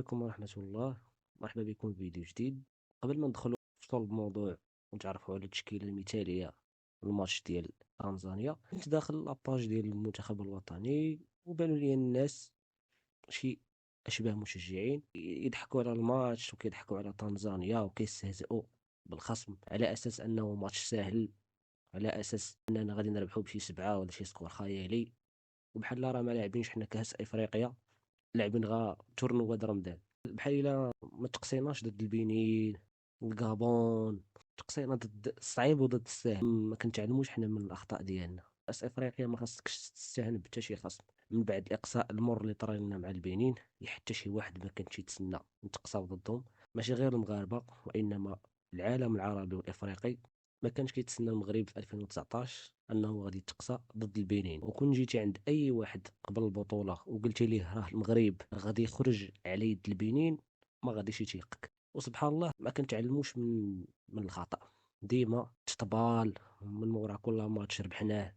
عليكم ورحمة الله. مرحبا بكم في فيديو جديد. قبل ما ندخلوا في صلب الموضوع ونتعرفوا على التشكيلة المثالية للماتش ديال تنزانيا، كنت داخل لاباج ديال المنتخب الوطني وبانوا لي الناس شي أشباه مشجعين يضحكوا على الماتش وكيضحكوا على تنزانيا وكيستهزئوا بالخصم على أساس أنه ماتش سهل، على أساس أننا غادي نربحوا بشي 7 ولا شي سكور خيالي، وبحال راه ما لاعبينش حنا كأس إفريقيا، لاعبين غا تورنوا د رمضان. بحال الا ما تقصيناش ضد البنين الكابون، تقصينا ضد الصعيب وضد السهل. ما كنتعلموش حنا من الاخطاء ديالنا. كاس افريقيا ما خاصكش تستهان بحتى شي خصم. من بعد الاقصاء المر اللي طرا لنا مع البنين، حتى شي واحد ما كانش يتسنى نتقصاو ضدهم، ماشي غير المغاربه وانما العالم العربي والافريقي. ما كانش كيتسنى المغرب في 2019 انه غادي يتقصى ضد البنين. وكون جيتي عند اي واحد قبل البطوله وقلتي ليه راه المغرب غادي يخرج على يد البنين، ما غاديش يتيقك. وسبحان الله ما كنتعلموش من الخطا. ديما تطبال من مورا كل ماتش ربحناه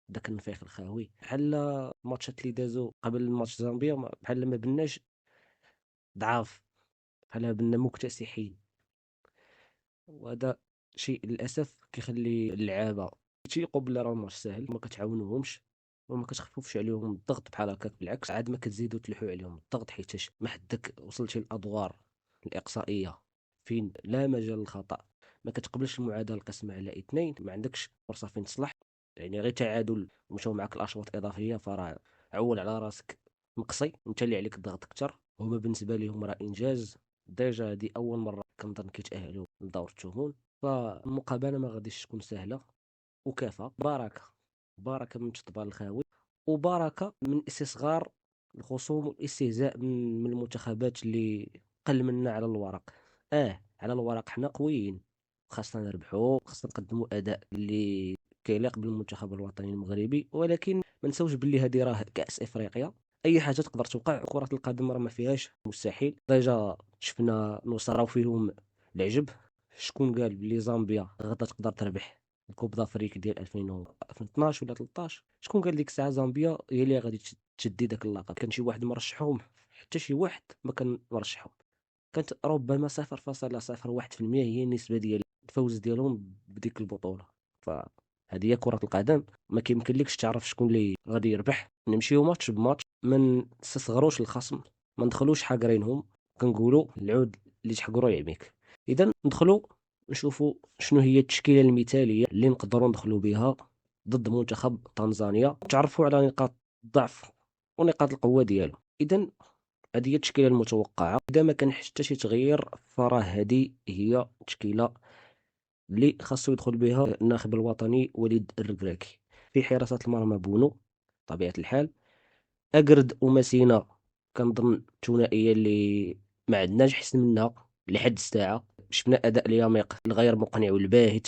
داك النفيق الخاوي. بحال الماتشات اللي دازو قبل ماتش زامبيا بحال ما بناش ضعاف، بحال بنا مكتسحين. وهذا شيء للاسف كيخلي اللعابه تيقوا بلي راه الماتش ساهل، ما كتعاونوهمش وما كتخففش عليهم الضغط بحال هكاك. بالعكس، عاد ما كتزيدوا تلحوا عليهم الضغط، حيتاش ما حدك وصلتي الادوار الاقصائيه فين لا مجال للخطا. ما كتقبلش المعادله القسمه على اثنين، ما عندكش فرصه فين تصلح. يعني غير تعادل ومشاو معك الاشواط الاضافيه، فراه عول على راسك مقصي، انت اللي عليك الضغط اكثر. هما بالنسبه لهم راه انجاز. ديجا هذه اول مره كنظن كيتاهلوا لدور الثمن، فالمقابله ما غاديش تكون سهله. وكافة بركه من تطبال الخاوي، وبركه من استصغار الخصوم والاستهزاء من المنتخبات اللي قل منا على الورق. على الورق حنا قويين، خاصنا نربحوا، خاصنا نقدموا اداء اللي كيليق بالمنتخب الوطني المغربي. ولكن ما نساوش باللي هذه راه كاس افريقيا، اي حاجه تقدر توقع. كره القدم راه ما فيهاش مستحيل. ديجا شفنا نصراو فيهم العجب. شكون قال بلي زامبيا غدا تقدر تربح الكوب دافريك ديال 2012 ولا 13؟ شكون قال ديك الساعه زامبيا هي اللي غادي تشدي داك اللقب؟ كان شي واحد مرشحهم؟ حتى شي واحد ما كان مرشحهم. كانت ربما 0.01% هي النسبه ديال الفوز ديالهم بديك البطوله. فهذه هي كره القدم، ما كيمكنلكش تعرف شكون اللي غادي يربح. نمشيو ماتش بماتش، ما نستصغروش الخصم، ما ندخلوش حاقرينهم. كنقولوا العود اللي تحقروا يعميك. اذا ندخلوا نشوفوا شنو هي التشكيله المثاليه اللي نقدروا ندخلوا بها ضد منتخب تنزانيا، تعرفوا على نقاط الضعف ونقاط القوه ديالو. اذا هذه هي التشكيله المتوقعه. اذا ما كان حتى شي تغيير، فراه هذه هي التشكيله اللي خاصو يدخل بها الناخب الوطني وليد الركراكي. في حراسه المرمى بونو طبيعه الحال، اقرد وماسينا كنظن ثنائيه اللي ما عندناش حسن منها لحد الساعه. شفنا اداء اليميق الغير مقنع والباهت،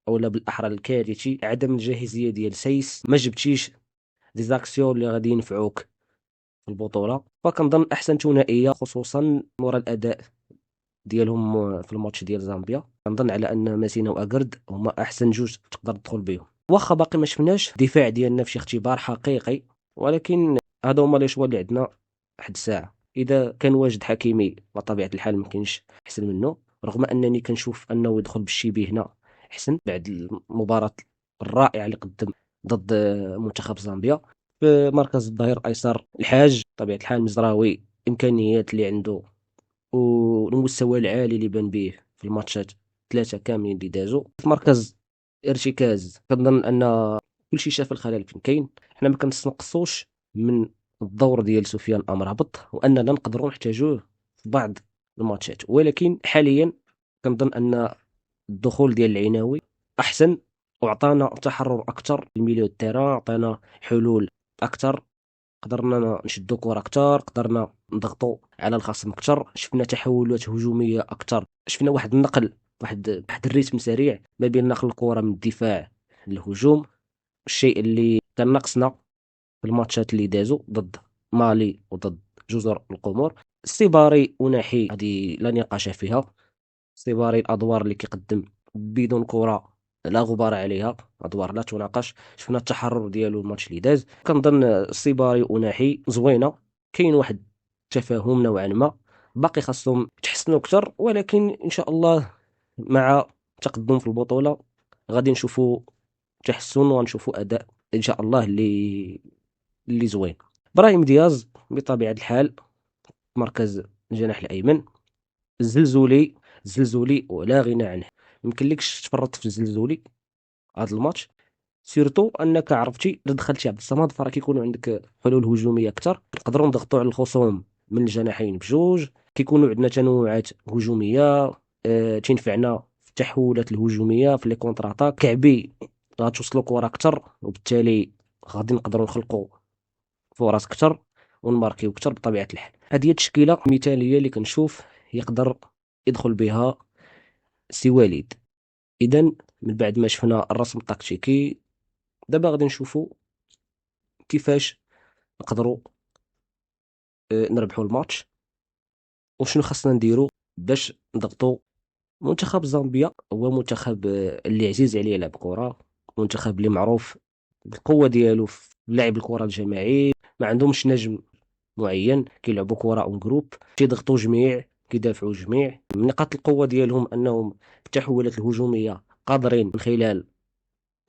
اولا بالاحرى الكارثي. عدم الجاهزيه ديال سايس، ما جبتيش دي زاكسيون اللي غادي ينفعوك في البطوله. فكنظن احسن ثنائيه خصوصا مورا الاداء ديالهم في الماتش ديال زامبيا، كنظن على ان ماسينا واكرد هما احسن جوج تقدر تدخل بهم. واخا باقي ما شفناش الدفاع ديالنا في شي اختبار حقيقي، ولكن هادو هما لي شوا اللي عندنا واحد الساعه. اذا كان واجد حكيمي بطبيعه الحال ما كاينش احسن منه، رغم انني كنشوف انه يدخل بالشيبي هنا احسن بعد المباراه الرائعه اللي قدم ضد منتخب زامبيا. في مركز الظهير الايسر الحاج طبيعه الحال مزراوي، امكانيات اللي عنده والمستوى العالي اللي بان به في الماتشات ثلاثه كاملين اللي دازوا. في مركز ارتكاز كنظن ان كلشي شاف الخلل فين كاين. حنا ما كنتنقصوش من الدور ديال سفيان امرابط، واننا نقدروا نحتاجوه في بعض الماتشات، ولكن حاليا كنظن ان الدخول ديال العناوي احسن، وعطانا تحرر اكثر في الميليو التيران، عطانا حلول اكثر، قدرنا نشدو كرة اكثر، قدرنا نضغطوا على الخصم اكثر، شفنا تحولات هجوميه اكثر، شفنا واحد النقل، واحد الريتم سريع ما بين نقل الكرة من الدفاع للهجوم. الشيء اللي كان ناقصنا في الماتشات اللي دازوا ضد مالي وضد جزر القمر. السيباري وناحي هذه لا نقاش فيها. السيباري الادوار اللي كيقدم بدون كرة لا غبار عليها، ادوار لا تناقش. شفنا التحرر ديالو الماتش اللي داز. كنظن السيباري وناحي زوينه، كاين واحد التفاهم نوعا ما. باقي خاصهم يتحسنوا اكثر، ولكن ان شاء الله مع تقدم في البطولة غادي نشوفوا تحسن ونشوفوا اداء ان شاء الله اللي زوين. ابراهيم دياز بطبيعة الحال مركز الجناح الايمن، الزلزولي، الزلزولي ولا غنى عنه. يمكنلكش تفرط في الزلزولي هذا الماتش، سيرتو انك عرفتي الا دخلتي عبد الصمد فراه كيكونوا عندك حلول هجوميه اكثر، نقدروا نضغطوا على الخصوم من الجناحين بجوج، كيكونوا عندنا تنوعات هجوميه تنفعنا في التحولات الهجوميه في لي كونتر اتاك. كعبي غتوصلوا كره اكثر، وبالتالي غادي نقدروا نخلقوا فرص اكثر ونماركيو اكثر بطبيعه الحال. هذه هي التشكيله المثاليه اللي كنشوف يقدر يدخل بها سي وليد. اذا من بعد ما شفنا الرسم التكتيكي، دابا غادي نشوفوا كيفاش نقدروا نربحوا الماتش، وشنو خاصنا نديروا باش نضغطوا. منتخب زامبيا هو منتخب اللي عزيز عليه لعب كره، منتخب اللي معروف بالقوه ديالو في لعب الكره الجماعي، ما عندهمش نجم معين، كيلعبوا كره اون جروب، تيضغطوا جميع، كيدافعوا جميع. من نقاط القوه ديالهم انهم في التحولات الهجوميه قادرين من خلال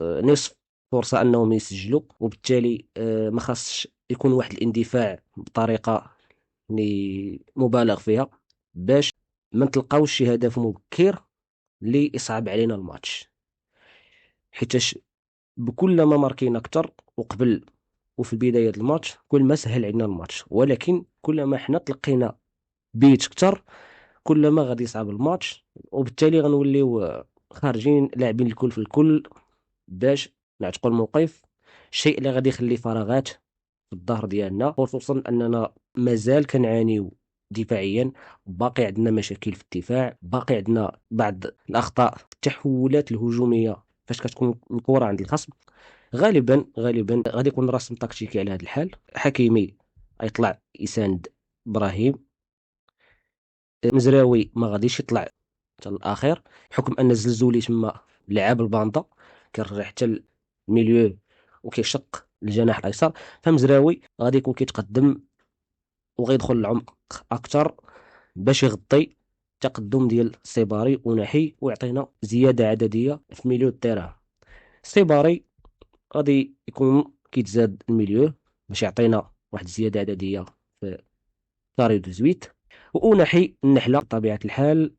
نصف فرصة أنهم يسجلوا، وبالتالي ما خاصش يكون واحد الاندفاع بطريقة اللي مبالغ فيها باش ما نتلقاوش شي هدف مبكر اللي يصعب علينا الماتش. حيتاش بكل ما ماركينا اكثر وقبل وفي بداية الماتش كل ما سهل علينا الماتش، ولكن كل ما حنا تلقينا بيت اكثر كل ما غادي يصعب الماتش، وبالتالي غنوليو خارجين لاعبين الكل في الكل باش نعتقوا الموقف. الشيء اللي غادي يخلي فراغات في الظهر ديالنا، خصوصا اننا مازال كنعانيو دفاعيا، باقي عندنا مشاكل في الدفاع، باقي عندنا بعض الاخطاء في التحولات الهجوميه فاش كتكون الكره عند الخصم. غالبا غادي يكون رسم تكتيكي على هذا الحال. حكيمي يطلع يساند ابراهيم، مزراوي ما غاديش يطلع حتى الاخير بحكم ان الزلزولي تما لعب الباندا، كيرجع حتى الميليو وكيشق الجناح الايسر. فمزراوي غادي يكون كيتقدم وغيدخل العمق اكثر باش يغطي التقدم ديال السيباري ونحي ويعطينا زياده عدديه في ميليو التيران. السيباري غادي يكون كيتزاد الميليو باش يعطينا واحد الزياده عدديه في كاري دو زويت، ونحي النحله بطبيعه الحال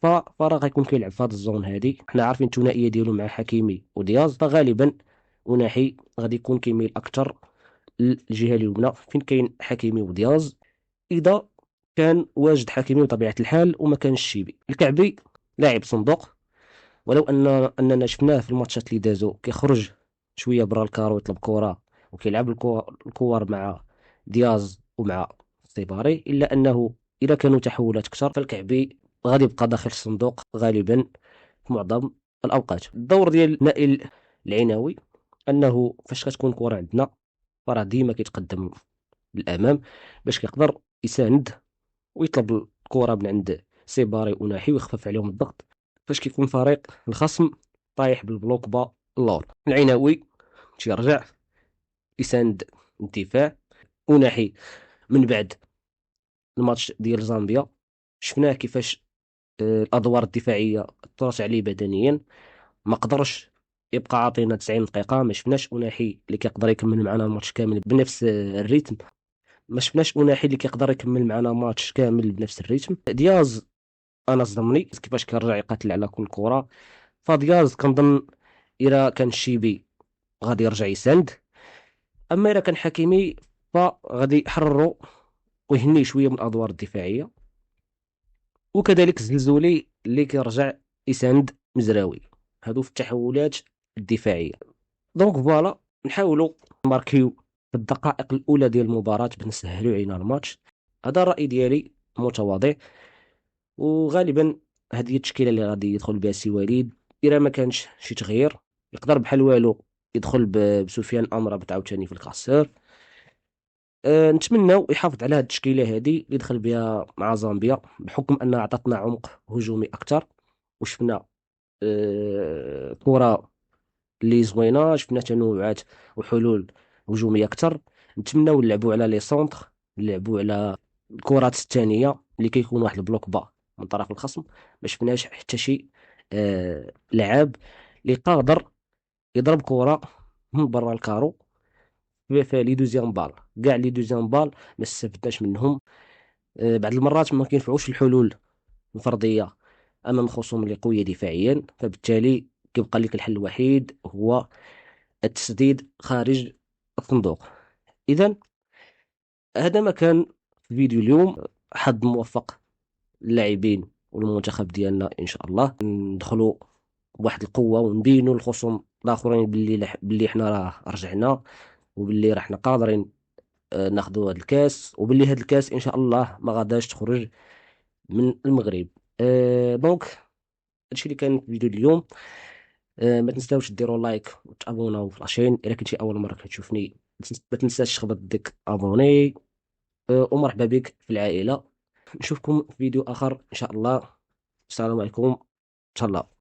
فراه غيكون كيلعب في هذا الزون هادي. حنا عارفين الثنائيه ديالو مع حكيمي ودياز، فغالبا وناحي غادي يكون كيميل اكثر للجهه اليمنى فين كاين حكيمي ودياز، اذا كان واجد حكيمي بطبيعه الحال وما كانش شيبي. الكعبي لاعب صندوق، ولو اننا شفناه في الماتشات اللي دازو كيخرج شويه برا الكارو ويطلب كره وكيلعب الكور مع دياز ومع سيباري، الا انه اذا كانوا تحولات اكثر فالكعبي غادي يبقى داخل الصندوق غالبا في معظم الاوقات. الدور ديال نائل العناوي انه فاش كتكون كره عندنا فراه ديما كيتقدم للامام باش كيقدر يساند ويطلب الكره من عند سيباري وناحي ويخفف عليهم الضغط فاش كيكون فريق الخصم طايح بالبلوك با اللور. العناوي تيرجع يساند الدفاع. وناحي من بعد الماتش ديال زامبيا شفناه كيفاش الادوار الدفاعيه اثرت عليه بدنيا، ما قدرش يبقى عاطينا 90 دقيقه. ما شفناش اناحي اللي كيقدر يكمل معنا الماتش كامل بنفس الريتم، ما شفناش اناحي اللي كيقدر يكمل معنا ماتش كامل بنفس الريتم. دياز انا صدمني كيفاش كيرجع يقاتل على كل كره، فدياز كنظن اذا كان شيبي غادي يرجع يساند، اما اذا كان حكيمي فغادي يحرروا ويهني شويه من الادوار الدفاعيه، وكذلك الزلزولي اللي كيرجع يساند مزراوي، هادو في التحولات الدفاعيه. دونك فوالا نحاولوا نماركيو في الدقائق الاولى ديال المباراه باش نسهلوا علينا الماتش. هذا الراي ديالي متواضع، وغالبا هذه هي التشكيله اللي غادي يدخل بها سي وليد. اذا ما كانش شي تغيير يقدر بحال والو يدخل بسفيان امرابط عاوتاني في الكاسور. نتمناو يحافظ على هذه التشكيله هذه اللي دخل بها مع زامبيا بحكم انها عطاتنا عمق هجومي اكثر، وشفنا كره اللي زوينه، شفنا تنوعات وحلول هجوميه اكثر. نتمناو نلعبوا على لي سونتر، نلعبوا على الكرات الثانيه اللي كيكون واحد البلوك با من طرف الخصم. ما شفناش حتى شي لعاب اللي قادر يضرب كرة من برا الكارو في لي دوزيام بال. كاع لي دوزيام بال ما استفدناش منهم. بعض المرات ما كينفعوش الحلول الفردية أمام خصوم اللي قوية دفاعيا، فبالتالي كيبقى لك الحل الوحيد هو التسديد خارج الصندوق. إذا هذا ما كان في فيديو اليوم. حظ موفق للاعبين والمنتخب ديالنا إن شاء الله. ندخلوا بواحد القوة ونبينوا للخصوم الآخرين باللي حنا راه رجعنا، وباللي راح قادرين ناخذوا هذا الكاس، وباللي هذا الكاس إن شاء الله ما غاداش تخرج من المغرب. دونك هادشي اللي كان في فيديو اليوم. ما تنساوش ديروا لايك وتابوناو في لاشين الا كنتي اول مره كتشوفني. ما تنساش تخبط ديك ابوني. ومرحبا بك في العائله. نشوفكم في فيديو اخر ان شاء الله. السلام عليكم. تهلا.